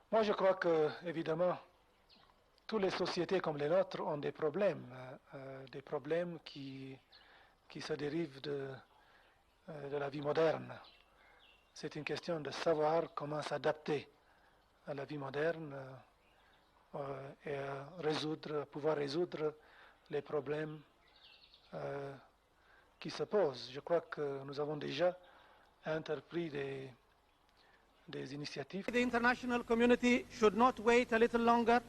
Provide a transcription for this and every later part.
Moi, je crois que, évidemment, toutes les sociétés comme les nôtres ont des problèmes qui se dérivent de la vie moderne. C'est une question de savoir comment s'adapter à la vie moderne et pouvoir résoudre les problèmes qui se posent. Je crois que nous avons déjà entrepris des initiatives. The international community should not wait a little longer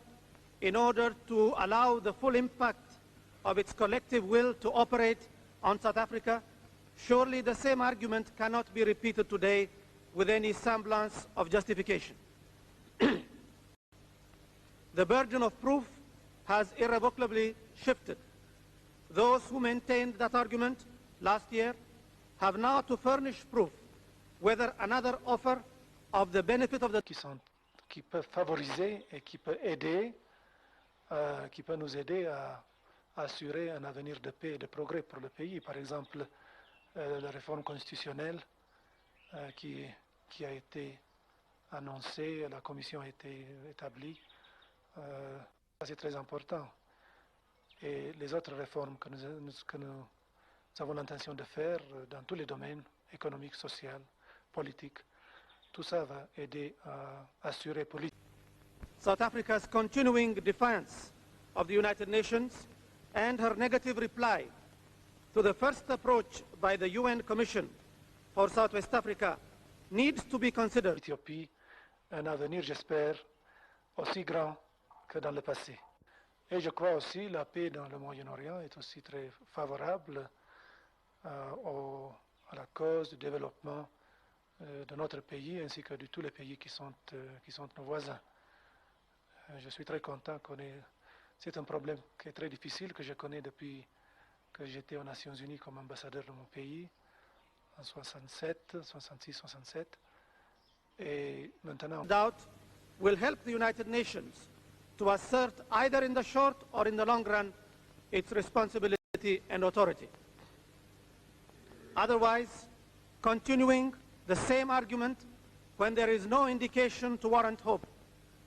in order to allow the full impact of its collective will to operate on South Africa. Surely the same argument cannot be repeated today with any semblance of justification. The burden of proof has irrevocably shifted. Those who maintained that argument last year have now to furnish proof whether another offer of the benefit of the qui peut favoriser et qui peut aider, qui peut nous aider à assurer un avenir de paix et de progrès pour le pays. Par exemple, la réforme constitutionnelle qui a été annoncée, la commission a été établie. C'est très important. Et les autres réformes que nous avons l'intention de faire dans tous les domaines, économiques, sociaux, politiques, tout ça va aider à assurer politique. South Africa's continuing defiance of the United Nations and her negative reply to the first approach by the UN Commission for Southwest Africa needs to be considered. L'Éthiopie a un avenir, j'espère, aussi grand que dans le passé. Et je crois aussi la paix dans le Moyen-Orient est aussi très favorable à la cause du développement de notre pays ainsi que de tous les pays qui sont nos voisins. Je suis très content c'est un problème qui est très difficile que je connais depuis que j'étais aux Nations Unies comme ambassadeur de mon pays en 66-67 et maintenant doubt will help the United Nations to assert either in the short or in the long run its responsibility and authority. Otherwise, continuing the same argument when there is no indication to warrant hope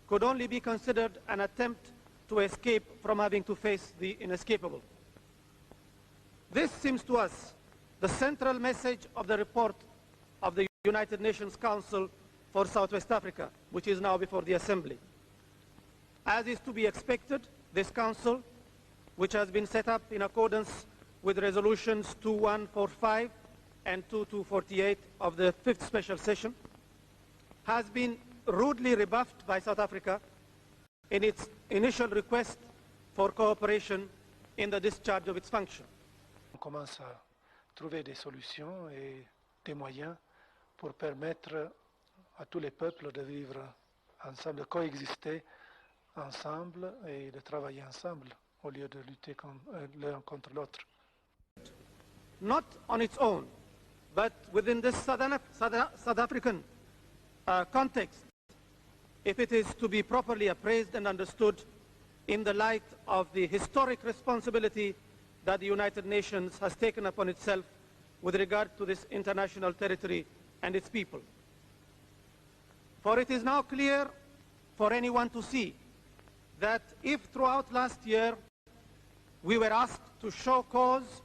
could only be considered an attempt to escape from having to face the inescapable. This seems to us the central message of the report of the United Nations Council for Southwest Africa, which is now before the Assembly. As is to be expected, this Council, which has been set up in accordance with resolutions 2145 and 2248 of the 5th Special Session, has been rudely rebuffed by South Africa in its initial request for cooperation in the discharge of its function. On commence à trouver des solutions et des moyens pour permettre à tous les peuples de vivre ensemble, de coexister ensemble et de travailler ensemble au lieu de lutter l'un contre l'autre. Not on its own, but within this South African context, if it is to be properly appraised and understood in the light of the historic responsibility that the United Nations has taken upon itself with regard to this international territory and its people. For it is now clear for anyone to see that if throughout last year we were asked to show cause